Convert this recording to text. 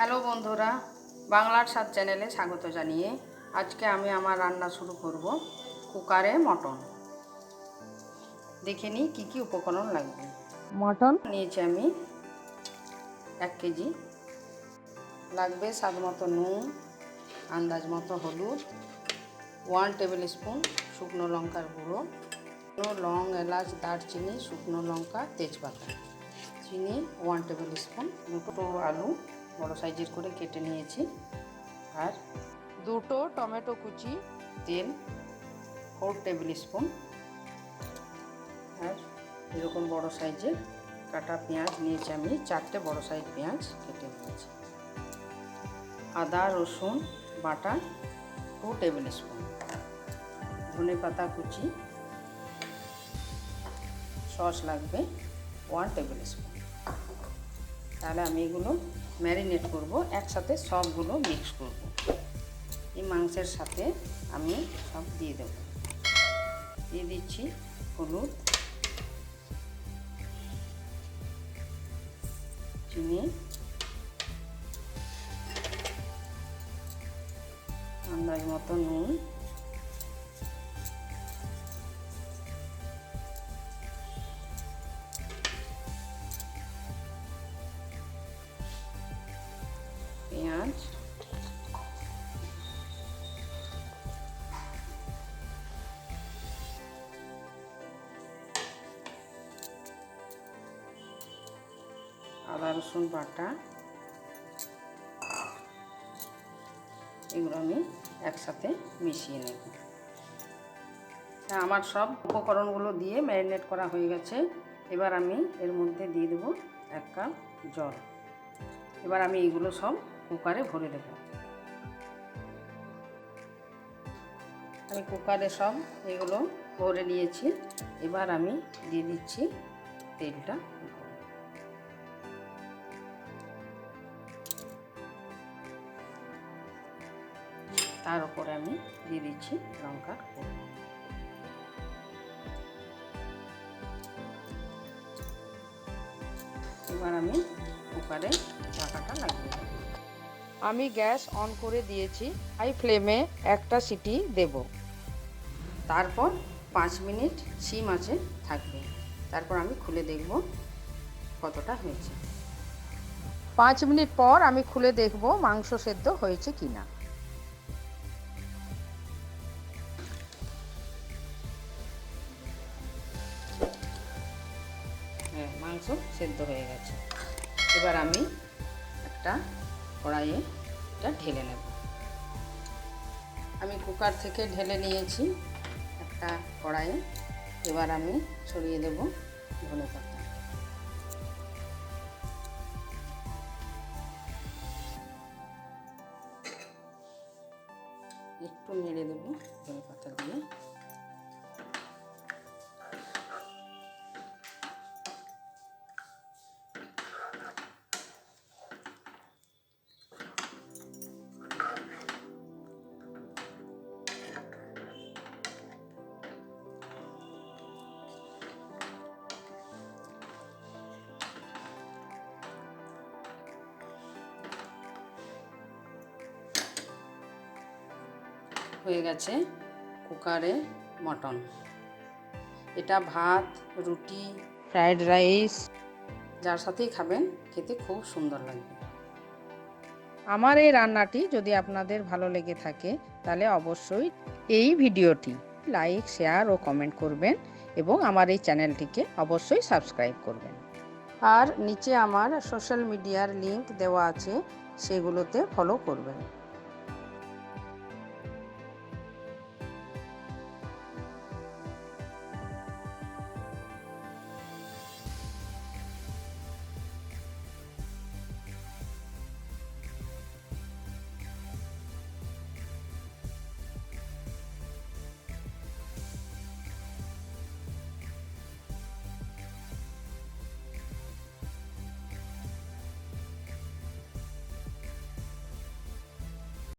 Hello বন্ধুরা, বাংলার স্বাদ চ্যানেলে স্বাগত জানিয়ে আজকে আমি আমার রান্না শুরু করব কুকারে মটন। দেখে নিই কী কী উপকরণ লাগবে। মটন নিয়েছি আমি 1 কেজি। লাগবে স্বাদ মতো নুন, আন্দাজ মতো হলুদ, 1 টেবিল স্পুন শুকনো লঙ্কার গুঁড়ো, লং, এলাচ, দারচিনি, শুকনো লঙ্কা, তেজপাতা, চিনি 1 টেবিল স্পুন, 2টো আলু বড় সাইজের করে কেটে নিয়েছি, আর 2টো টমেটো কুচি, তেল 4 টেবিল স্পুন, আর এরকম বড় সাইজের কাটা পেঁয়াজ নিয়েছি আমি 4টে বড় সাইজ পেঁয়াজ কেটে নিয়েছি, আদা রসুন বাটা 2 টেবিল স্পুন, ধনে পাতা কুচি, সস লাগবে 1 টেবিল স্পুন। তাহলে আমি এগুলো ম্যারিনেট করব, একসাথে সবগুলো মিক্স করব। এই মাংসের সাথে আমি সব দিয়ে দেব। দিয়ে দিচ্ছি হলুদ, চিনি, আন্দাজ মতো নুন, পেঁয়াজ, আদা রসুন বাটা, এগুলো আমি একসাথে মিশিয়ে নেব। আমার সব উপকরণগুলো দিয়ে ম্যারিনেট করা হয়ে গেছে। এবার আমি এর মধ্যে দিয়ে দেবো 1 কাপ জল। এবার আমি এগুলো সব কুকারে ভরে দেব। আমি কুকারে সব এগুলো ভরে নিয়েছি। এবার আমি দিয়ে দিচ্ছি তেলটা, তার উপরে আমি দিয়ে দিচ্ছি লঙ্কার গুঁড়ো। এবার আমি কুকারে ঢাকাটা লাগিয়ে দেব। আমি গ্যাস অন করে দিয়েছি, হাই ফ্লেমে একটা সিটি দেব। তারপর 5 মিনিট সিম আঁচে থাকবে। তারপর আমি খুলে দেখব কতটা হয়েছে। 5 মিনিট পর আমি খুলে দেখব মাংস সেদ্ধ হয়েছে কিনা। হ্যাঁ, মাংস সেদ্ধ হয়ে গেছে। এবার আমি একটা কড়াইয়ে এটা ঢেলে নেব। আমি কুকার থেকে ঢেলে নিয়েছি একটা কড়াইয়ে। এবার আমি ছড়িয়ে দেব ধনে পাতা। একটু নেড়ে দেব ধনে পাতা দিয়ে। হয়ে গেছে কুকারে মটন। এটা ভাত, রুটি, ফ্রাইড রাইস যার সাথেই খাবেন খেতে খুব সুন্দর লাগবে। আমার এই রান্নাটি যদি আপনাদের ভালো লেগে থাকে তাহলে অবশ্যই এই ভিডিওটি লাইক, শেয়ার ও কমেন্ট করবেন এবং আমার এই চ্যানেলটিকে অবশ্যই সাবস্ক্রাইব করবেন। আর নিচে আমার সোশ্যাল মিডিয়ার লিংক দেওয়া আছে, সেগুলোতে ফলো করবেন।